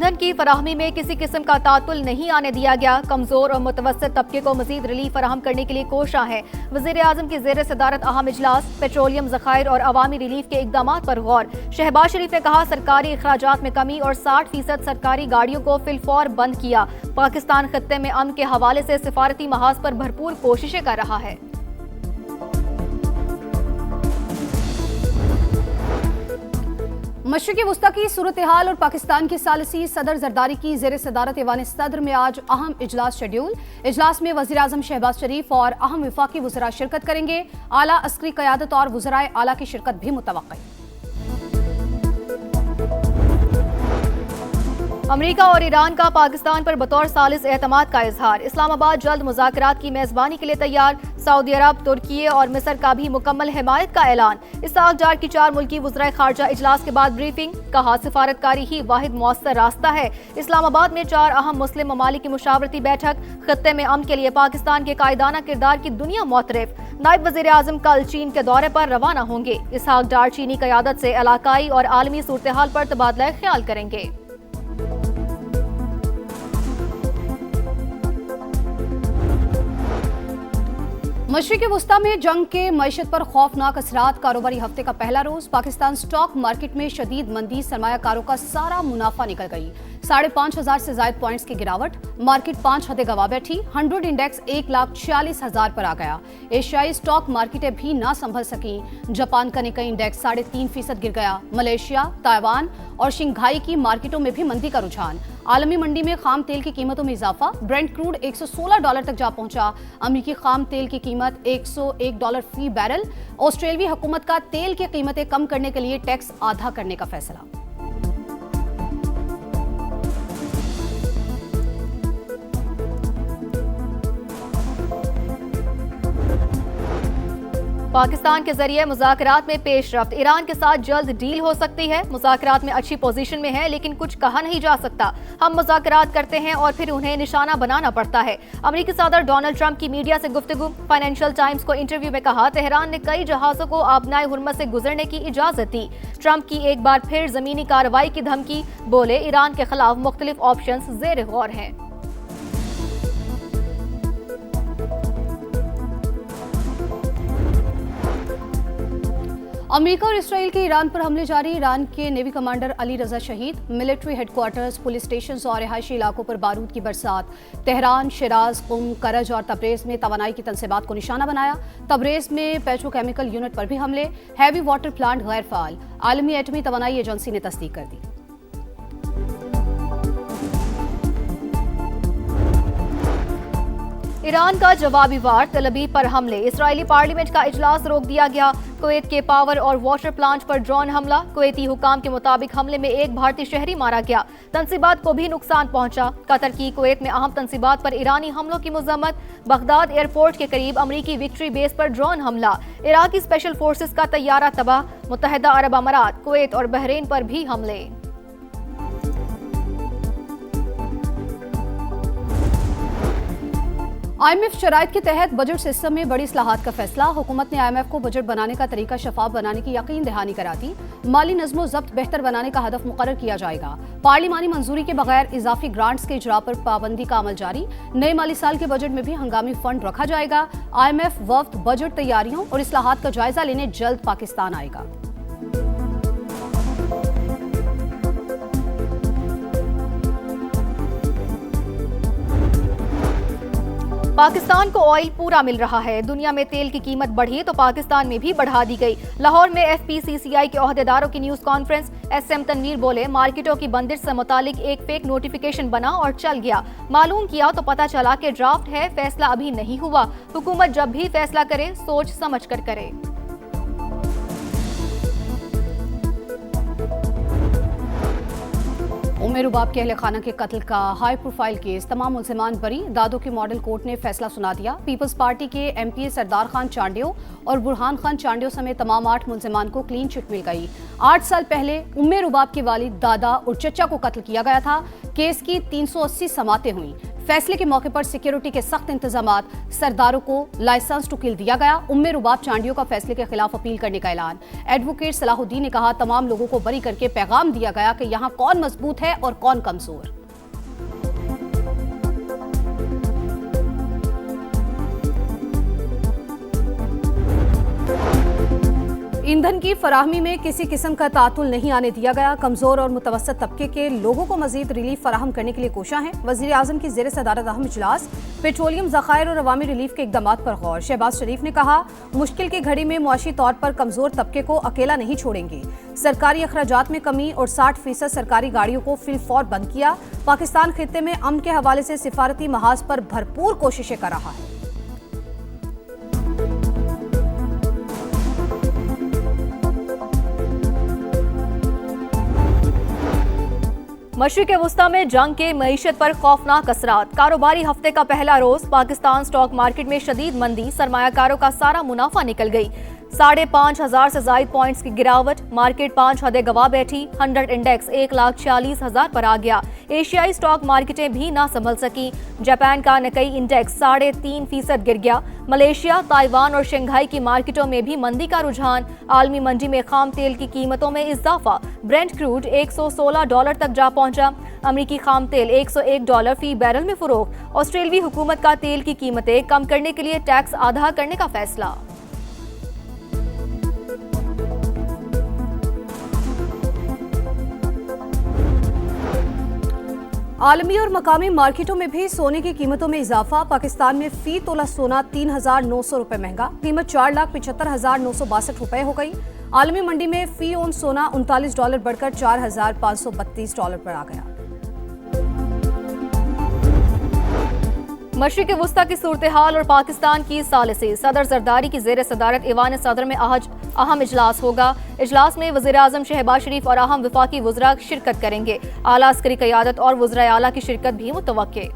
ईंधन की फराहमी में किसी किस्म का तातुल नहीं आने दिया गया। कमजोर और मुतवस्सित तबके को मजीद रिलीफ फराहम करने के लिए कोशिश है। वज़ीर आज़म की ज़ेर सदारत अहम इजलास, पेट्रोलियम ज़खायर और अवामी रिलीफ के इकदाम पर गौर। शहबाज शरीफ ने कहा सरकारी अखराजात में कमी और 60% सरकारी गाड़ियों को फिलफौर बंद किया। पाकिस्तान खत्ते में अमन के हवाले से सिफारती महाज पर भरपूर कोशिशें कर रहा है। मशरिक़ी वुस्ता की सूरत हाल और पाकिस्तान की सालिसी सदर जरदारी की ज़ेर सदारत ऐवान सदर में आज अहम इजलास शेड्यूल। इजलास में वज़ीर आज़म शहबाज शरीफ और अहम वफाकी वज़रा शिरकत करेंगे। आला अस्करी क़यादत और वज़राए आला की शिरकत भी मुतवक्किल। अमेरिका और ईरान का पाकिस्तान पर बतौर सालिस एतमाद का इजहार। इस्लामाबाद जल्द मुज़ाकरात की मेज़बानी के लिए तैयार। सऊदी अरब, तुर्की और मिस्र का भी मुकम्मल हिमायत का ऐलान। इसहाक डार की 4 मुल्की वज़राए खारजा इजलास के बाद ब्रीफिंग। कहा सिफारतकारी ही वाहिद मौसर रास्ता है। इस्लामाबाद में 4 अहम मुस्लिम ममालिक की मुशावरती बैठक। खत्ते में अमन के लिए पाकिस्तान के कायदाना किरदार की दुनिया मोतरफ। नायब वज़ीर आज़म कल चीन के दौरे पर रवाना होंगे। इसहाक डार चीनी क़यादत से इलाकाई और आलमी सूरत हाल पर तबादला ख्याल करेंगे। मशरिक़ी वुस्ता में जंग के मईशत पर खौफनाक असरात। कारोबारी हफ्ते का पहला रोज पाकिस्तान स्टॉक मार्केट में शदीद मंदी, सरमायाकारों का सारा मुनाफा निकल गई। 5,500 से ज्यादा पॉइंट्स की गिरावट। मार्केट 5 हदें गवा बैठी। 100 इंडेक्स 1,46,000 पर आ गया। एशियाई स्टॉक मार्केटें भी ना संभल सकी। जापान का निक्केई इंडेक्स 3.5% गिर गया। मलेशिया, ताइवान और शंघाई की मार्केटों में भी मंदी का रुझान। आलमी मंडी में खाम तेल की कीमतों में इजाफा। ब्रेंट क्रूड $116 तक जा पहुंचा। अमेरिकी खाम तेल की कीमत $101 फी बैरल। ऑस्ट्रेलियाई हुकूमत का तेल की कीमतें कम करने के लिए टैक्स आधा करने का फैसला। पाकिस्तान के जरिए मुज़ाकरात में पेशरफ्त। ईरान के साथ जल्द डील हो सकती है। मुज़ाकरात में अच्छी पोजीशन में है लेकिन कुछ कहा नहीं जा सकता। हम मुज़ाकरात करते हैं और फिर उन्हें निशाना बनाना पड़ता है। अमेरिकी सदर डोनाल्ड ट्रंप की मीडिया से गुफ्तगू। फाइनेंशियल टाइम्स को इंटरव्यू में कहा तेहरान ने कई जहाजों को आबनाए हुर्मत से गुजरने की इजाजत दी। ट्रंप की एक बार फिर जमीनी कार्रवाई की धमकी। बोले ईरान के खिलाफ मुख्तलिफ ऑप्शन ज़ेर गौर हैं। अमेरिका और इसराइल के ईरान पर हमले जारी। ईरान के नेवी कमांडर अली रजा शहीद। मिलिट्री हेडक्वार्टर्स, पुलिस स्टेशन और रिहायशी इलाकों पर बारूद की बरसात। तेहरान, शिराज, कुम, करज और तबरेज में तवानाई की तनसीबात को निशाना बनाया। तबरेज में पेट्रोकेमिकल यूनिट पर भी हमले। हैवी वाटर प्लांट गैर फाल। आलमी एटमी तवानाई एजेंसी ने तस्दीक कर दी। ईरान का जवाबी वार, तलबीब पर हमले। इजरायली पार्लियामेंट का इजलास रोक दिया गया। कुवैत के पावर और वाटर प्लांट पर ड्रोन हमला। कुवैती हुकाम के मुताबिक हमले में एक भारतीय शहरी मारा गया। तनसीबात को भी नुकसान पहुंचा। कतर की कुवैत में अहम तनसीबात पर ईरानी हमलों की मजम्मत। बगदाद एयरपोर्ट के करीब अमरीकी विक्ट्री बेस पर ड्रोन हमला। इराकी स्पेशल फोर्सेस का तैयारा तबाह। मुत्तहिदा अरब अमारात, कुवैत और बहरीन पर भी हमले। IMF शराइत के तहत बजट सिस्टम में बड़ी इस्लाहात का फैसला। हुकूमत ने IMF को बजट बनाने का तरीका शफाफ बनाने की यकीन दहानी करा दी। माली नज़्मो ज़ब्त बेहतर बनाने का हदफ मुकर्रर किया जाएगा। पार्लिमानी मंजूरी के बगैर इजाफी ग्रांट्स के इजरा पर पाबंदी का अमल जारी। नए माली साल के बजट में भी हंगामी फंड रखा जाएगा। IMF वफ्द बजट तैयारियों और इस्लाहात का जायजा लेने जल्द पाकिस्तान आएगा। पाकिस्तान को ऑयल पूरा मिल रहा है। दुनिया में तेल की कीमत बढ़ी तो पाकिस्तान में भी बढ़ा दी गई। लाहौर में FPCCI के ओहदेदारों की न्यूज कॉन्फ्रेंस। SM तनवीर बोले मार्केटों की बंदिश से मुतालिक एक फेक नोटिफिकेशन बना और चल गया। मालूम किया तो पता चला कि ड्राफ्ट है, फैसला अभी नहीं हुआ। हुकूमत जब भी फैसला करे सोच समझ कर करे। उम्मे रुबाब के अहले खाना के कत्ल का हाई प्रोफाइल केस, तमाम मुल्जिमान बरी। दादो की मॉडल कोर्ट ने फैसला सुना दिया। पीपल्स पार्टी के MPA सरदार खान चांडियो और बुरहान खान चांडियो समेत तमाम 8 मुल्जिमान को क्लीन चिट मिल गई। 8 साल पहले उम्मे रुबाब के वालिद, दादा और चचा को कत्ल किया गया था। केस की 380 समातें हुई। फैसले के मौके पर सिक्योरिटी के सख्त इंतजामात, सरदारों को लाइसेंस टू किल दिया गया। उम्मे रुबाब चांडियों का फैसले के खिलाफ अपील करने का ऐलान। एडवोकेट सलाहुद्दीन ने कहा, तमाम लोगों को बरी करके पैगाम दिया गया कि यहाँ कौन मजबूत है और कौन कमजोर। ईंधन की फराहमी में किसी किस्म का तातुल नहीं आने दिया गया। कमजोर और मुतवस्सित तबके के लोगों को मजीद रिलीफ फराहम करने के लिए कोशिश है। वजीर आजम की ज़ेर सदारत अहम इजलास, पेट्रोलियम ज़खायर और अवामी रिलीफ के इक़दामात पर गौर। शहबाज शरीफ ने कहा, मुश्किल की घड़ी में मुआशी तौर पर कमजोर तबके को अकेला नहीं छोड़ेंगे। सरकारी अखराजात में कमी और 60% सरकारी गाड़ियों को फिलफौर बंद किया। पाकिस्तान खित्ते में अमन के हवाले से सिफारती महाज पर भरपूर कोशिशें कर रहा है। मशरिक़ वुस्ता में जंग के मईशत पर खौफनाक असरात। कारोबारी हफ्ते का पहला रोज पाकिस्तान स्टॉक मार्केट में शदीद मंदी, सरमायाकारों का सारा मुनाफा निकल गई। 5,500 से जायद पॉइंट्स की गिरावट, मार्केट 5 हदें गवा बैठी। 100 इंडेक्स 1,46,000 पर आ गया। एशियाई स्टॉक मार्केटें भी ना संभल सकी। जापान का निकाई इंडेक्स 3.5% गिर गया। मलेशिया, ताइवान और शंघाई की मार्केटों में भी मंदी का रुझान। आलमी मंडी में खाम तेल की कीमतों में इजाफा। ब्रेंट क्रूड $116 तक जा पहुंचा। अमरीकी खाम तेल $101 फी बैरल में फरोख्त। ऑस्ट्रेलियाई हुकूमत का तेल की कीमतें कम करने के लिए टैक्स आधा करने का फैसला। आलमी और मकामी मार्केटों में भी सोने की कीमतों में इजाफा। पाकिस्तान में फी तोला सोना 3,900 रुपए महंगा, कीमत $4,75,962 रुपए हो गई। आलमी मंडी में फी ओन सोना $39 बढ़कर $4,532 पर आ गया। मशरिक़ वुस्ता की सूरत हाल और पाकिस्तान की सालिसी। सदर जरदारी की ज़ेर सदारत ईवान सदर में आज अहम इजलास होगा। इजलास में वज़ीर आज़म शहबाज शरीफ और अहम वफाकी वज़रा शिरकत करेंगे। आला अस्करी क़यादत और वज़राए आला की शिरकत भी मुतवक्के।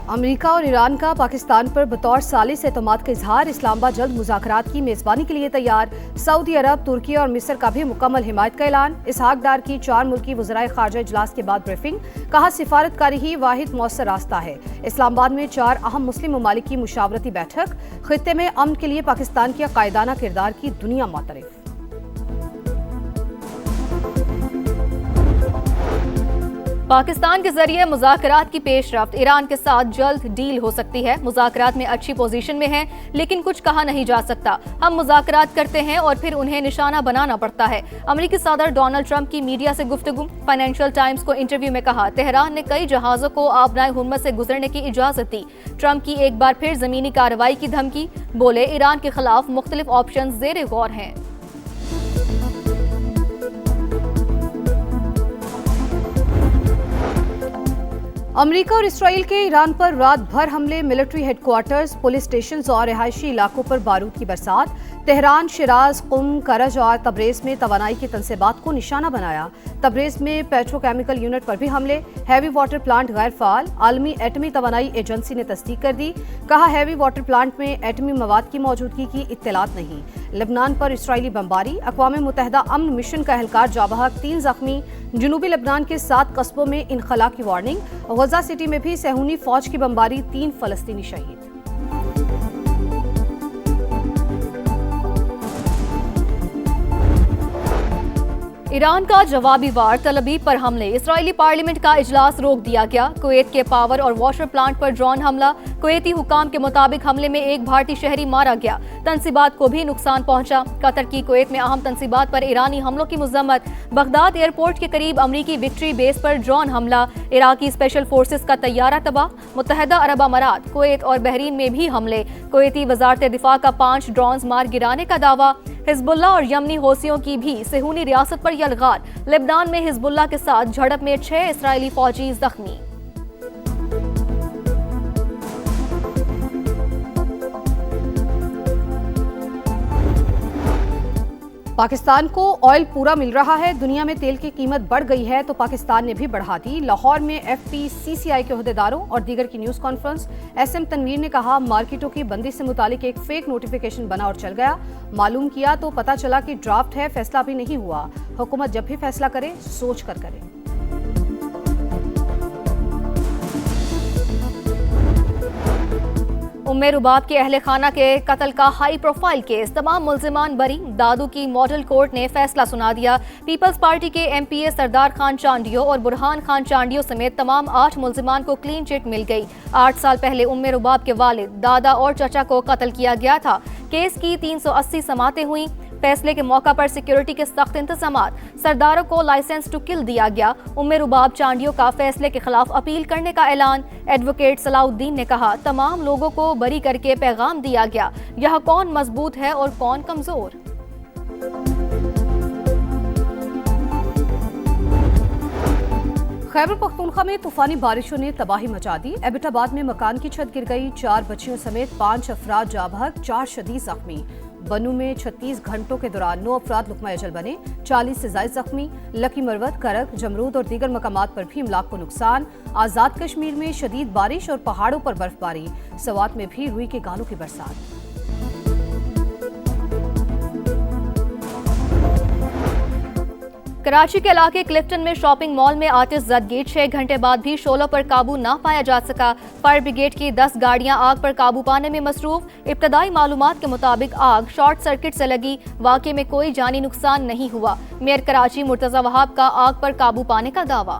अमेरिका और ईरान का पाकिस्तान पर बतौर सालिस एतमाद का इजहार। इस्लामाबाद जल्द मुज़ाकरात की मेज़बानी के लिए तैयार। सऊदी अरब, तुर्की और मिस्र का भी मुकम्मल हिमायत का ऐलान। इसहाक डार की 4 मुल्की वज़राए ख़ारजा इजलास के बाद ब्रीफिंग। कहा, सिफारतकारी ही वाहिद मौसर रास्ता है। इस्लामाबाद में 4 अहम मुस्लिम ममालिक की मुशावरती बैठक। खित्ते में अमन के लिए पाकिस्तान के कायदाना किरदार की दुनिया मुतरफ। पाकिस्तान के जरिए मुज़ाकरात की पेशरफ्त। ईरान के साथ जल्द डील हो सकती है। मुज़ाकरात में अच्छी पोजीशन में है, लेकिन कुछ कहा नहीं जा सकता। हम मुज़ाकरात करते हैं और फिर उन्हें निशाना बनाना पड़ता है। अमेरिकी सदर डोनाल्ड ट्रंप की मीडिया से गुफ्तगू। फाइनेंशियल टाइम्स को इंटरव्यू में कहा, तेहरान ने कई जहाज़ों को आबनाए हुर्मत से गुजरने की इजाज़त दी। ट्रंप की एक बार फिर ज़मीनी कार्रवाई की धमकी। बोले, ईरान के खिलाफ मुख्तलिफ ऑप्शन ज़ेरे गौर हैं। अमेरिका और इसराइल के ईरान पर रात भर हमले, मिलिट्री हेडक्वार्टर्स, पुलिस स्टेशन और रिहायशी इलाकों पर बारूद की बरसात। तेहरान, शिराज, कुम, करज और तब्रेज़ में तवानाई की तनसीबात को निशाना बनाया। तब्रेज़ में पेट्रोकेमिकल यूनिट पर भी हमले। हैवी वाटर प्लांट गैर फाल। आलमी एटमी तवानाई एजेंसी ने तस्दीक कर दी। कहा, हैवी वाटर प्लांट में एटमी मवाद की मौजूदगी की इत्तलात नहीं। लेबनान पर इसराइली बमबारी। अक़वाम मुत्तहिदा अमन मिशन का एहलकार जाबहक, 3 ज़ख्मी। जनूबी लेबनान के 7 कस्बों में इनखला की वार्निंग। गजा सिटी में भी सहूनी फौज की बमबारी, 3 फलस्तीनी शहीद। ईरान का जवाबी वार, तलबीब पर हमले। इस्राएली पार्लियामेंट का इजलास रोक दिया गया। कुवैत के पावर और वाटर प्लांट पर ड्रोन हमला। कुवैती हुकाम के मुताबिक हमले में एक भारतीय शहरी मारा गया। तनसीबात को भी नुकसान पहुंचा। कतर की कुवैत में अहम तनसीबात पर ईरानी हमलों की मजम्मत। बगदाद एयरपोर्ट के करीब अमरीकी विक्ट्री बेस पर ड्रोन हमला। इराकी स्पेशल फोर्सेस का तैयारा तबाह। मुत्तहिदा अरब अमारात, कुवैत और बहरीन में भी हमले। कुवैती वजारत दिफा का 5 ड्रोन मार गिराने का दावा। हिजबुल्लाह और यमनी हौसियों की भी सेहूनी रियासत पर यलगार। लेबनान में हिजबुल्लाह के साथ झड़प में 6 इस्राएली फौजी जख्मी। पाकिस्तान को ऑयल पूरा मिल रहा है। दुनिया में तेल की कीमत बढ़ गई है तो पाकिस्तान ने भी बढ़ा दी। लाहौर में FPCCI के अहदेदारों और दीगर की न्यूज़ कॉन्फ्रेंस। SM तनवीर ने कहा, मार्केटों की बंदी से मुतालिक एक फेक नोटिफिकेशन बना और चल गया। मालूम किया तो पता चला कि ड्राफ्ट है, फैसला भी नहीं हुआ। हुकूमत जब भी फैसला करे सोच कर करे। उम्मे रुबाब के अहले खाना के कत्ल का हाई प्रोफाइल केस, तमाम मुल्जिमान बरी। दादू की मॉडल कोर्ट ने फैसला सुना दिया। पीपल्स पार्टी के एमपीए सरदार खान चांडियो और बुरहान खान चांडियो समेत तमाम 8 मुल्जिमान को क्लीन चिट मिल गई। 8 साल पहले उम्मे रुबाब के वालिद, दादा और चचा को कत्ल किया गया था। केस की 380 समातें हुई। फैसले के मौका पर सिक्योरिटी के सख्त इंतजामात, सरदारों को लाइसेंस टू किल दिया गया। उम्मे रुबाब चांडियो का फैसले के खिलाफ अपील करने का ऐलान। एडवोकेट सलाउद्दीन ने कहा, तमाम लोगों को बरी करके पैगाम दिया गया, यहाँ कौन मजबूत है और कौन कमजोर। खैबर पख्तूनख्वा में तूफानी बारिशों ने तबाही मचा दी। एबटाबाद में मकान की छत गिर गई, 4 बच्चियों समेत 5 अफराद जाँ बहक, 4 शदीद जख्मी। बनू में 36 घंटों के दौरान 9 अफराद लुकमा अजल बने, 40 से ज्यादा जख्मी। लकी मरवत, करक, जमरूद और दीगर मकामात पर भी इमलाक को नुकसान। आजाद कश्मीर में शदीद बारिश और पहाड़ों पर बर्फबारी। सवात में भी रुई के गालों की बरसात। कराची के इलाके क्लिफ्टन में शॉपिंग मॉल में आतिश ज़दगी, 6 घंटे बाद भी शोलों पर काबू ना पाया जा सका। फायर ब्रिगेड की 10 गाड़ियां आग पर काबू पाने में मसरूफ। इब्तदाई मालूमात के मुताबिक आग शॉर्ट सर्किट से लगी। वाक़े में कोई जानी नुकसान नहीं हुआ। मेयर कराची मुर्तज़ा वहाब का आग पर काबू पाने का दावा।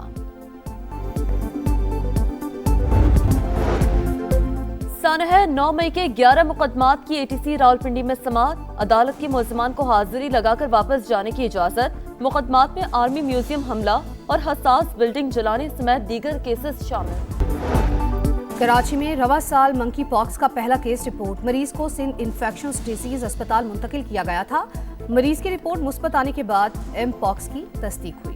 सानह 9 मई के 11 मुकदमात की एटीसी रावलपिंडी में समाअत। अदालत की मुल्जिमान को हाजिरी लगाकर वापस जाने की इजाजत। मुकदमात में आर्मी म्यूजियम हमला और हसास बिल्डिंग जलाने समेत दीगर केसेस शामिल। कराची में रवा साल मंकी पॉक्स का पहला केस रिपोर्ट। मरीज को सिंध इन्फेक्शंस डिजीज अस्पताल मुंतकिल किया गया था। मरीज की रिपोर्ट मुस्बत आने के बाद एम पॉक्स की तस्दीक हुई।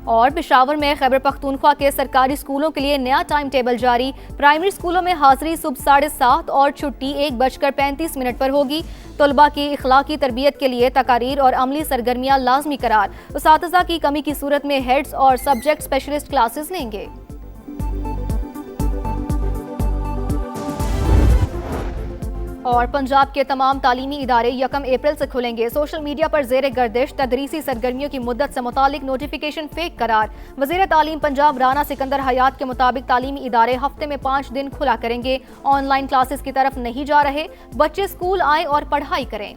और पेशावर में खैबर पख्तूनख्वा के सरकारी स्कूलों के लिए नया टाइम टेबल जारी। प्राइमरी स्कूलों में हाजिरी सुबह 7:30 और छुट्टी 1:35 पर होगी। तलबा की इखलाकी तरबियत के लिए तकारीर और अमली सरगर्मियाँ लाजमी करार। उसातिज़ा की कमी की सूरत में हेड्स और सब्जेक्ट स्पेशलिस्ट क्लासेस लेंगे। और पंजाब के तमाम तालीमी इदारे 1 अप्रैल से खुलेंगे। सोशल मीडिया पर जेर गर्दिश तदरीसी सरगर्मियों की मुद्दत से मुतालिक नोटिफिकेशन फेक करार। वज़ीर तालीम पंजाब राना सिकंदर हयात के मुताबिक तालीमी इदारे हफ्ते में 5 दिन खुला करेंगे। ऑनलाइन क्लासेस की तरफ नहीं जा रहे, बच्चे स्कूल आए और पढ़ाई करें।